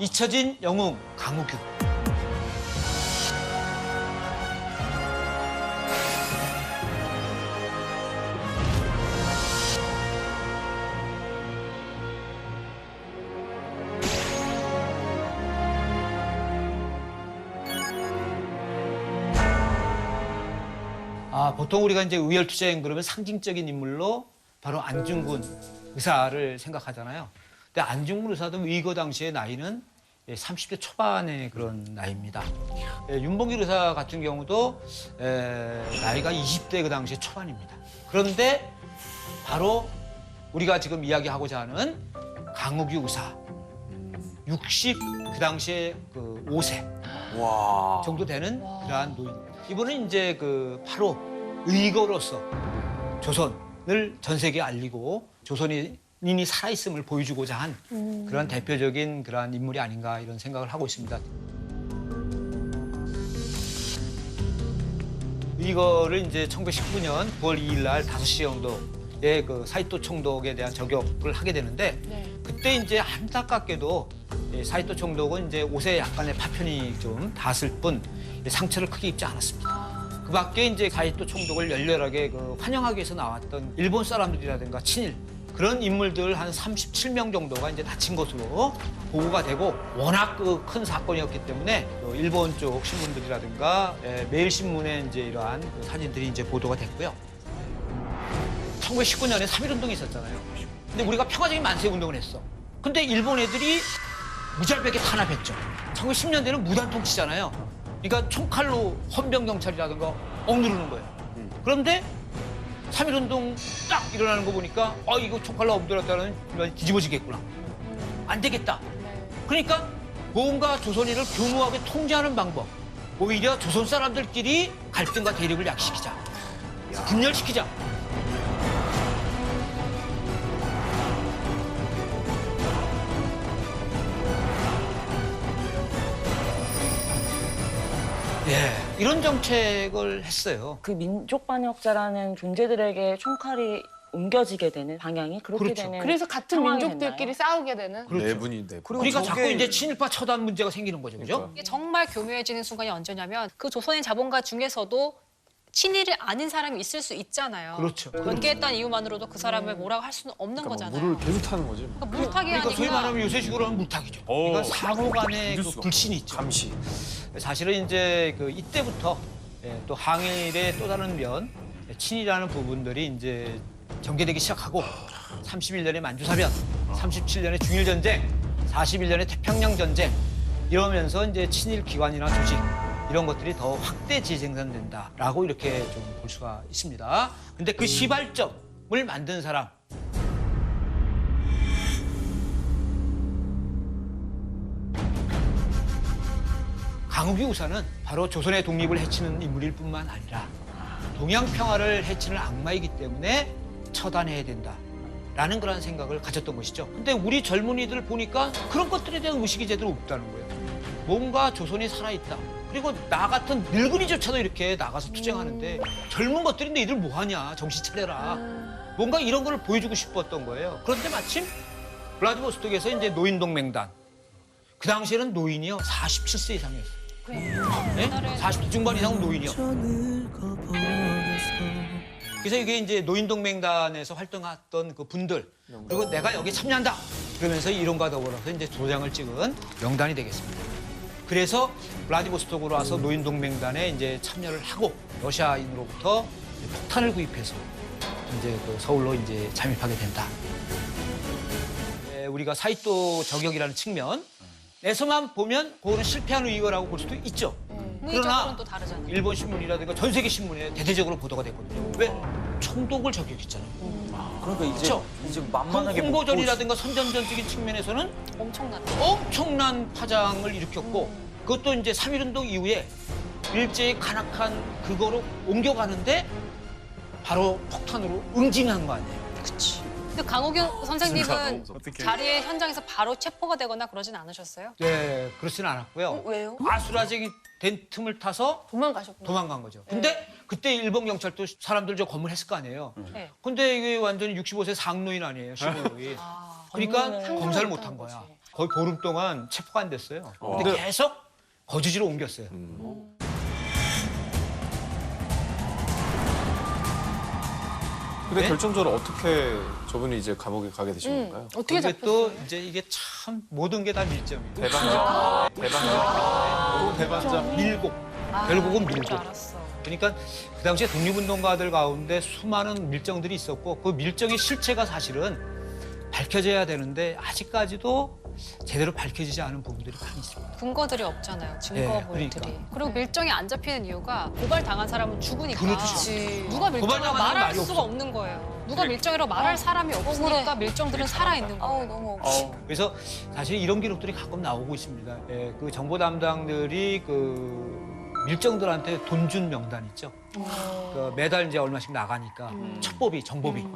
잊혀진 영웅 강우규. 보통 우리가 이제 의열투쟁 그러면 상징적인 인물로 바로 안중근 의사를 생각하잖아요. 근데 안중근 의사도 의거 당시의 나이는 30대 초반의 그런 나이입니다. 윤봉길 의사 같은 경우도 나이가 20대 그 당시에 초반입니다. 그런데 바로 우리가 지금 이야기하고자 하는 강우규 의사 60 그 당시에 그 5세 와. 정도 되는 그러한 노인. 이분은 이제 그 바로 의거로서 조선을 전 세계에 알리고 조선인이 살아있음을 보여주고자 한 그런 대표적인 그러한 인물이 아닌가 이런 생각을 하고 있습니다. 이거를 이제 1919년 9월 2일 날 5시 정도에 그 사이토 총독에 대한 저격을 하게 되는데 그때 이제 안타깝게도 사이토 총독은 이제 옷에 약간의 파편이 좀 닿았을 뿐 상처를 크게 입지 않았습니다. 그 밖에 이제 사이토 총독을 열렬하게 그 환영하기 위해서 나왔던 일본 사람들이라든가 친일 그런 인물들 한 37명 정도가 이제 다친 것으로 보고가 되고 워낙 그 큰 사건이었기 때문에 일본 쪽 신문들이라든가 매일신문에 이제 이러한 그 사진들이 이제 보도가 됐고요. 1919년에 3.1운동이 있었잖아요. 근데 우리가 평화적인 만세운동을 했어. 근데 일본 애들이 무자백에 탄압했죠. 1910년대는 무단통치잖아요. 그러니까 총칼로 헌병경찰이라든가 억누르는 거예요. 그런데 3.1운동 딱 일어나는 거 보니까 이거 총칼로 엎드렸다는 뒤집어지겠구나. 안 되겠다. 그러니까 뭔가 조선인을 교묘하게 통제하는 방법. 오히려 조선 사람들끼리 갈등과 대립을 약시키자. 분열시키자. 이런 정책을 했어요. 그 민족 반역자라는 존재들에게 총칼이 옮겨지게 되는 방향이 그렇게 그렇죠. 되는 그래서 같은 상황이 민족들끼리 됐나요? 싸우게 되는. 그렇죠. 내분인데. 그러니까 자꾸 이제 친일파 처단 문제가 생기는 거죠, 그죠? 이게 정말 교묘해지는 순간이 언제냐면 그 조선인 자본가 중에서도 친일을 아는 사람이 있을 수 있잖아요. 그렇죠. 연계했다는 이유만으로도 그 사람을 뭐라고 할 수는 없는 거잖아요. 물을 계속 타는 거지. 그러니까 물타기 그러니까 소위 하니까 말하면 요새식으로 하면 물타기죠. 오. 그러니까 상호 간의 믿을 그 수가 불신이 있죠. 감시. 사실은 이제 그 이때부터 또 항일의 또 다른 면, 친일이라는 부분들이 이제 전개되기 시작하고 31년의 만주사변, 37년의 중일전쟁, 41년의 태평양 전쟁 이러면서 이제 친일 기관이나 조직 이런 것들이 더 확대 재생산된다라고 이렇게 좀 볼 수가 있습니다. 근데 그 시발점을 만든 사람 강우규 의사는 바로 조선의 독립을 해치는 인물일 뿐만 아니라 동양 평화를 해치는 악마이기 때문에 처단해야 된다라는 그런 생각을 가졌던 것이죠. 근데 우리 젊은이들 보니까 그런 것들에 대한 의식이 제대로 없다는 거예요. 뭔가 조선이 살아있다. 그리고 나 같은 늙은이조차도 이렇게 나가서 투쟁하는데 젊은 것들인데 이들 뭐하냐. 정신 차려라. 뭔가 이런 걸 보여주고 싶었던 거예요. 그런데 마침 블라디보스톡에서 이제 노인동맹단. 그 당시에는 노인이요. 47세 이상이었어요. 네? 40대 중반 이상은 노인이요. 그래서 이게 이제 노인동맹단에서 활동했던 그 분들 그리고 내가 여기 참여한다 그러면서 이론과 더불어서 이제 도장을 찍은 명단이 되겠습니다. 그래서 블라디보스톡으로 와서 노인동맹단에 이제 참여를 하고 러시아인으로부터 폭탄을 구입해서 이제 그 서울로 이제 잠입하게 된다. 우리가 사이토 저격이라는 측면에서만 보면 그거는 실패한 의거라고 볼 수도 있죠. 의적으로는 또 다르잖아요. 일본 신문이라든가 전 세계 신문에 대대적으로 보도가 됐거든요. 왜? 총독을 저격했잖아요. 그러니까 그렇죠? 이제 만만하게 홍보전이라든가 선전전적인 측면에서는 엄청난 파장을 일으켰고 그것도 이제 3.1운동 이후에 일제히 간악한 그거로 옮겨가는데 바로 폭탄으로 응징한 거 아니에요. 그치. 근데 강호규 선생님은 자리에 현장에서 바로 체포가 되거나 그러진 않으셨어요? 네, 그렇지는 않았고요. 왜요? 아수라장이 된 틈을 타서 도망가셨구나. 도망간 거죠. 근데 그때 일본 경찰도 사람들 저 검문했을 거 아니에요. 네. 근데 이게 완전히 65세 상노인 아니에요, 시골노인. 그러니까 검문을 검사를 못 못한 한 거야. 거지. 거의 보름 동안 체포가 안 됐어요. 근데 와. 계속 거주지로 옮겼어요. 근데 네? 결정적으로 어떻게 저분이 이제 감옥에 가게 되신 건가요? 어떻게 그게 또 잡혔어요? 이제 이게 참 모든 게 다 밀점이에요. 대반장. 또 대반장. 밀고 결국은 그럴 줄 밀고. 알았어. 그러니까 그 당시에 독립운동가들 가운데 수많은 밀정들이 있었고 그 밀정의 실체가 사실은 밝혀져야 되는데 아직까지도 제대로 밝혀지지 않은 부분들이 많이 있습니다. 근거들이 없잖아요. 증거물들이. 그러니까. 그리고 밀정이 안 잡히는 이유가 고발 당한 사람은 죽으니까. 그렇죠. 누가 밀정이라고 고발당한 사람은 말할 말이 수가 없어. 없는 거예요. 누가 밀정이라고 말할 사람이 없으니까 밀정들은 살아 있는 거예요. 너무 그래서 사실 이런 기록들이 가끔 나오고 있습니다. 예, 그 정보 담당들이 그 밀정들한테 돈 준 명단 있죠. 그 매달 이제 얼마씩 나가니까 첩보비, 정보비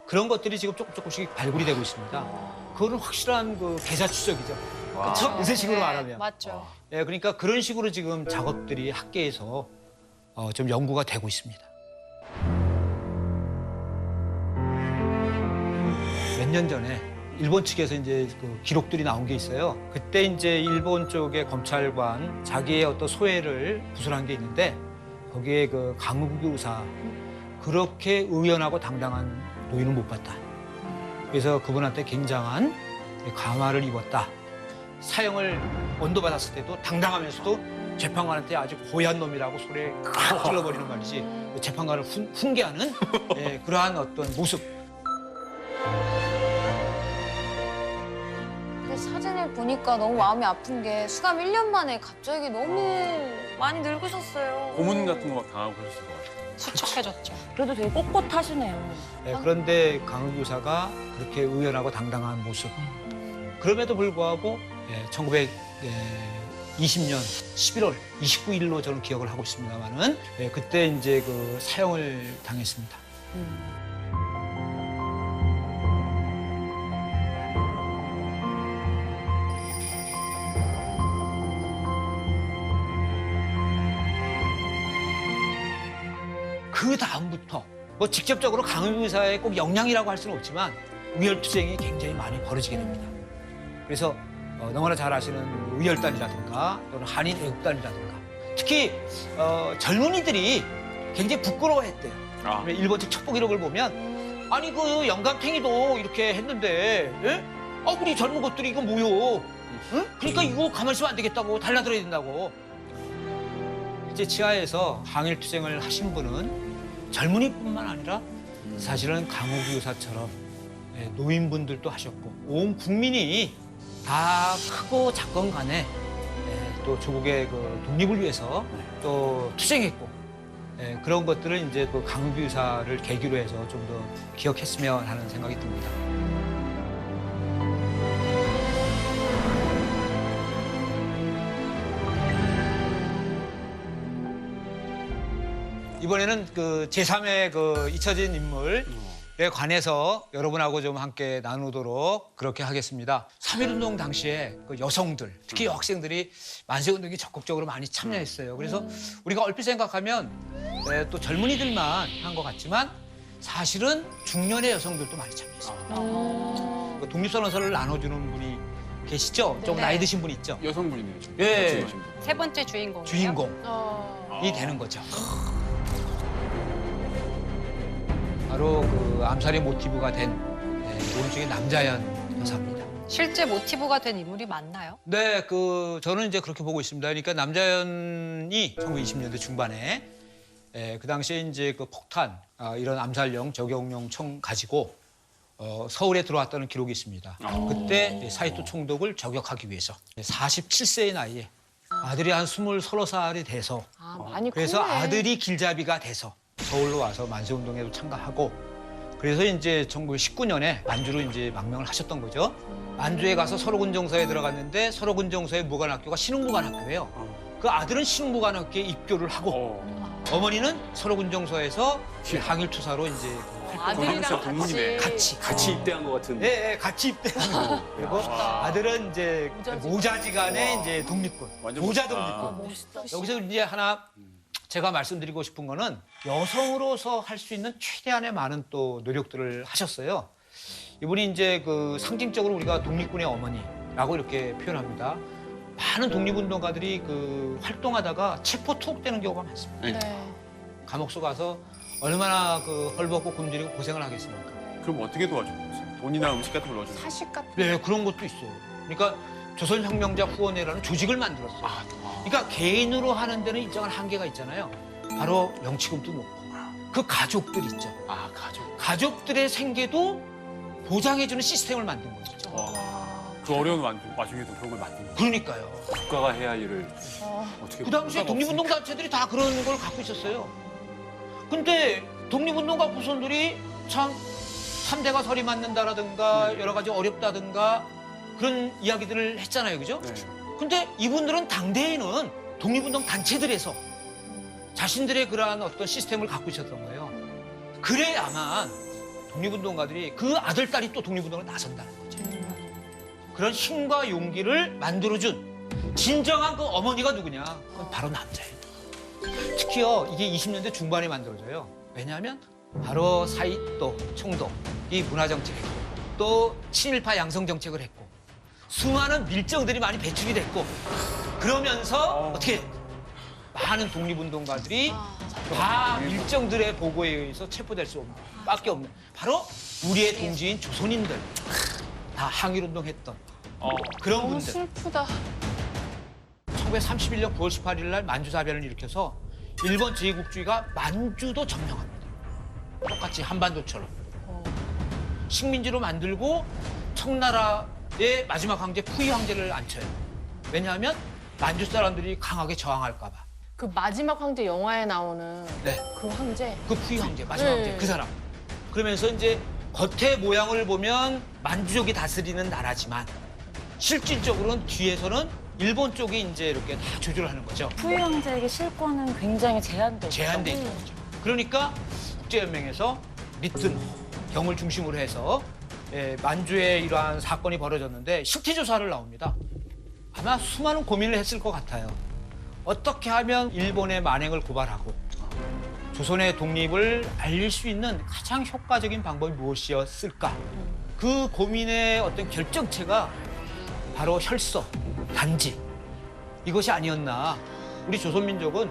그런 것들이 지금 조금씩 발굴이 되고 있습니다. 그거는 확실한 그 계좌 추적이죠. 그렇죠? 요새 식으로 말하면. 맞죠. 예, 그러니까 그런 식으로 지금 작업들이 학계에서 좀 연구가 되고 있습니다. 몇 년 전에 일본 측에서 이제 그 기록들이 나온 게 있어요. 그때 이제 일본 쪽의 검찰관 자기의 어떤 소회를 부술한 게 있는데 거기에 그 강욱이 의사 그렇게 의연하고 당당한 노인은 못 봤다. 그래서 그분한테 굉장한 감화를 입었다. 사형을 언도받았을 때도 당당하면서도 재판관한테 아주 고얀 놈이라고 소리에 칵 찔러버리는 말이지 재판관을 훈계하는 그러한 어떤 모습. 그 사진을 보니까 너무 마음이 아픈 게 수감 1년 만에 갑자기 너무 많이 늙으셨어요. 고문 같은 거 막 당하고 그러셨을 것 같아요. 수척해졌죠. 그래도 되게 꼿꼿하시네요. 그런데 강욱 의사가 그렇게 의연하고 당당한 모습. 그럼에도 불구하고 1920년 11월 29일로 저는 기억을 하고 있습니다만은 그때 이제 그 사형을 당했습니다. 그 다음부터 뭐 직접적으로 강욱 의사의 꼭 역량이라고 할 수는 없지만 의열투쟁이 굉장히 많이 벌어지게 됩니다. 그래서 너무나 잘 아시는 의열단이라든가 또는 한인 애국단이라든가 특히 젊은이들이 굉장히 부끄러워했대요. 아. 일본 측 첩보 기록을 보면 아니 그 영감탱이도 이렇게 했는데 예? 우리 젊은 것들이 이거 뭐요? 응? 그러니까 이거 가만히 있으면 안 되겠다고 달라들어야 된다고. 이제 치하에서 항일투쟁을 하신 분은 젊은이뿐만 아니라 사실은 강욱이 의사처럼 노인분들도 하셨고 온 국민이 다 크고 작건 간에 또 조국의 그 독립을 위해서 또 투쟁했고 그런 것들을 이제 그 강욱이 의사를 계기로 해서 좀 더 기억했으면 하는 생각이 듭니다. 이번에는 그 제3의 그 잊혀진 인물에 관해서 여러분하고 좀 함께 나누도록 그렇게 하겠습니다. 3.1운동 당시에 그 여성들, 특히 여학생들이 만세운동에 적극적으로 많이 참여했어요. 그래서 우리가 얼핏 생각하면 또 젊은이들만 한 것 같지만 사실은 중년의 여성들도 많이 참여했습니다. 그 독립선언서를 나눠주는 분이 계시죠? 좀 네. 나이 드신 분 있죠? 여성분이네요. 예. 세 번째 주인공. 주인공이 되는 거죠. 바로 그 암살의 모티브가 된 오른쪽의 남자연 여사입니다. 실제 모티브가 된 인물이 맞나요? 네, 저는 이제 그렇게 보고 있습니다. 그러니까 남자연이 1920년대 중반에 그 당시에 이제 그 폭탄 이런 암살용 적용용 총 가지고 서울에 들어왔다는 기록이 있습니다. 그때 사이토 총독을 저격하기 위해서 47세의 나이에 아들이 한 20-30살이 돼서 많이 그래서 컸네. 아들이 길잡이가 돼서 서울로 와서 만세운동에도 참가하고 그래서 이제 1919년에 만주로 이제 망명을 하셨던 거죠. 만주에 가서 서로군정서에 들어갔는데 서로군정서의 무관학교가 신흥무관학교예요. 그 아들은 신흥무관학교에 입교를 하고 어머니는 서로군정서에서 항일투사로 이제 아들이랑 동문이네. 같이 입대한 것 같은. 예, 같이 입대하고 그리고 아들은 이제 모자지간의 이제 독립군, 완전 모자 멋있다. 독립군. 멋있다. 여기서 이제 하나 제가 말씀드리고 싶은 거는 여성으로서 할 수 있는 최대한의 많은 또 노력들을 하셨어요. 이분이 이제 그 상징적으로 우리가 독립군의 어머니, 라고 이렇게 표현합니다. 많은 독립운동가들이 그 활동하다가 체포 투옥되는 경우가 많습니다. 네. 감옥소 가서 얼마나 그 헐벗고 굶주리고 고생을 하겠습니까? 그럼 어떻게 도와줘요? 돈이나 음식 같은 걸 넣어주는 거예요? 사식 같은. 네, 그런 것도 있어요. 그러니까 조선혁명자 후원회라는 조직을 만들었어요. 그러니까 개인으로 하는 데는 일정한 한계가 있잖아요. 바로 명치금도 놓고 그 가족들 있죠. 아, 가족. 가족들의 생계도 보장해주는 시스템을 만든 거죠. 그 어려운 와중에도 그런 걸 만든 거예요. 그러니까요. 국가가 해야 할 일을 어떻게 그 당시에 독립운동 단체들이 다 그런 걸 갖고 있었어요. 근데 독립운동가 후손들이 참 3대가 설이 맞는다라든가 여러 가지 어렵다든가 그런 이야기들을 했잖아요. 그죠? 네. 근데 이분들은 당대에는 독립운동 단체들에서 자신들의 그러한 어떤 시스템을 갖고 있었던 거예요. 그래야만 독립운동가들이 그 아들, 딸이 또 독립운동을 나선다는 거죠. 그런 힘과 용기를 만들어준 진정한 그 어머니가 누구냐? 그건 바로 남자예요. 특히요, 이게 20년대 중반에 만들어져요. 왜냐하면 바로 사이또, 총독, 이 문화정책을 했고, 또 친일파 양성정책을 했고, 수많은 밀정들이 많이 배출이 됐고, 그러면서 어떻게 많은 독립운동가들이 다 밀정들의 보고에 의해서 체포될 수밖에 없는 바로 우리의 동지인 조선인들 다 항일운동했던 그런 너무 분들. 슬프다. 1931년 9월 18일 날 만주사변을 일으켜서 일본 제국주의가 만주도 점령합니다. 똑같이 한반도처럼. 식민지로 만들고 청나라의 마지막 황제 푸이 황제를 앉혀요. 왜냐하면 만주 사람들이 강하게 저항할까 봐. 그 마지막 황제 영화에 나오는 네. 그 황제. 그 푸이 황제, 마지막 네. 황제, 그 사람. 그러면서 이제 겉의 모양을 보면 만주족이 다스리는 나라지만 실질적으로는 뒤에서는 일본 쪽이 이제 이렇게 다 조절을 하는 거죠. 푸이 황제에게 실권은 굉장히 제한돼 있죠. 제한돼 있는 거죠. 그러니까 국제연맹에서 리튼 경을 중심으로 해서 만주에 이러한 사건이 벌어졌는데 실태조사를 나옵니다. 아마 수많은 고민을 했을 것 같아요. 어떻게 하면 일본의 만행을 고발하고 조선의 독립을 알릴 수 있는 가장 효과적인 방법이 무엇이었을까? 그 고민의 어떤 결정체가 바로 혈서, 단지 이것이 아니었나. 우리 조선민족은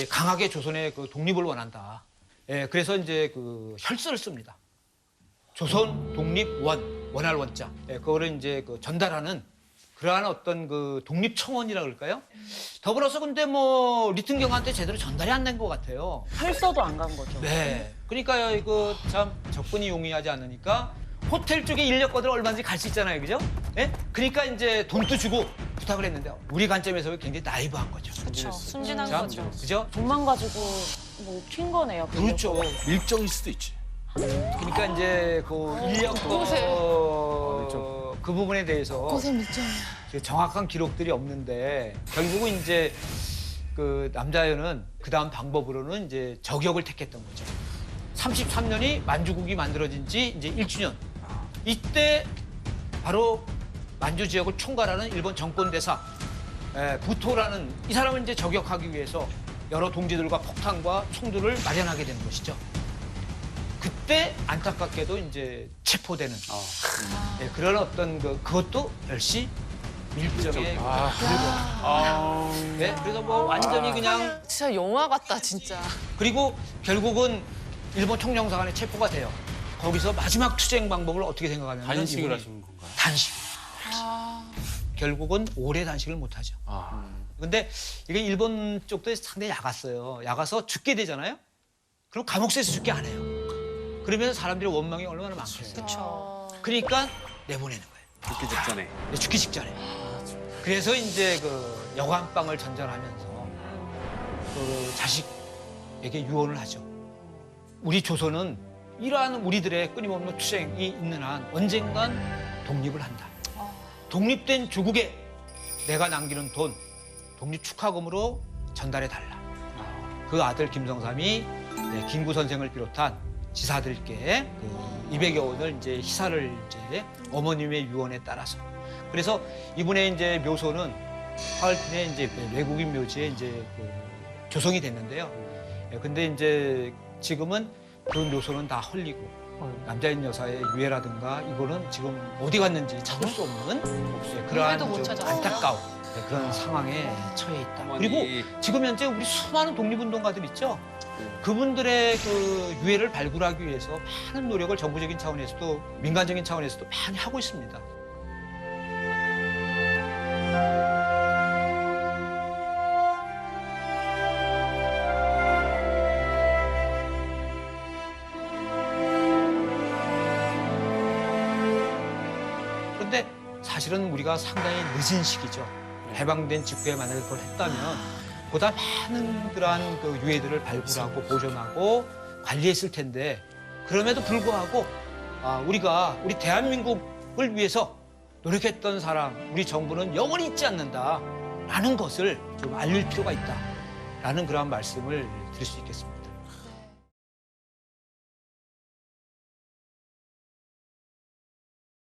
강하게 조선의 그 독립을 원한다. 그래서 이제 그 혈서를 씁니다. 조선 독립원, 원할 원자. 그거를 이제 그 전달하는 그러한 어떤 그 독립청원이라 그럴까요? 더불어서 근데 뭐 리튼경한테 제대로 전달이 안 된 것 같아요. 혈서도 안 간 거죠. 네. 그러니까 이거 참 접근이 용이하지 않으니까 호텔 쪽에 인력거들 얼마든지 갈 수 있잖아요. 그죠? 예? 그러니까 이제 돈도 주고 부탁을 했는데 우리 관점에서 굉장히 나이브한 거죠. 그렇죠. 순진한 참, 거죠. 그죠? 돈만 가지고 뭐 튄 거네요. 그렇죠. 밀정일 수도 있지. 그러니까 이제 그 인력거 그 부분에 대해서 고생 밀정이야. 정확한 기록들이 없는데 결국은 이제 그 남자연은 그 다음 방법으로는 이제 저격을 택했던 거죠. 33년이 만주국이 만들어진 지 이제 1주년. 이때 바로 만주 지역을 총괄하는 일본 정권대사 부토라는 이 사람을 이제 저격하기 위해서 여러 동지들과 폭탄과 총들을 마련하게 되는 것이죠. 그때 안타깝게도 이제 체포되는 그런 어떤 그것도 역시 밀정의 그래서 뭐 완전히 그냥 진짜 영화 같다 진짜. 그리고 결국은 일본 총영사관에 체포가 돼요. 거기서 마지막 투쟁 방법을 어떻게 생각하냐면 단식을 이분이 하시는 건가요? 단식. 결국은 오래 단식을 못 하죠. 근데 이게 일본 쪽도 상당히 야갔어요. 야가서 죽게 되잖아요. 그럼 감옥에서 죽게 안 해요. 그러면 사람들의 원망이 얼마나 많겠어요. 그렇죠. 그러니까 내보내는 거예요. 죽기 직전에. 죽기 직전에. 그래서 이제 그 여관방을 전전하면서 그 자식에게 유언을 하죠. 우리 조선은 이러한 우리들의 끊임없는 투쟁이 있는 한 언젠간 독립을 한다. 독립된 조국에 내가 남기는 돈, 독립 축하금으로 전달해 달라. 그 아들 김성삼이 김구 선생을 비롯한 지사들께 그 200여 원을 이제 희사를 이제 어머님의 유언에 따라서. 그래서 이분의 이제 묘소는 하얼빈의 이제 외국인 묘지에 이제 그 조성이 됐는데요. 근데 이제 지금은 그 묘소는 다 헐리고 남자인 여사의 유해라든가 이거는 지금 어디 갔는지 찾을 수 없는 그러한 유해도 못 좀 찾았어요. 안타까운 그런 상황에 처해 있다. 그리고 지금 현재 우리 수많은 독립운동가들 있죠. 그분들의 그 유해를 발굴하기 위해서 많은 노력을 정부적인 차원에서도 민간적인 차원에서도 많이 하고 있습니다. 그런데 사실은 우리가 상당히 늦은 시기죠. 해방된 직후에 만약에 그걸 했다면 보다 많은 그러한 그 유해들을 발굴하고 보존하고 관리했을 텐데 그럼에도 불구하고 우리가 우리 대한민국을 위해서 노력했던 사람, 우리 정부는 영원히 잊지 않는다라는 것을 좀 알릴 필요가 있다라는 그러한 말씀을 드릴 수 있겠습니다.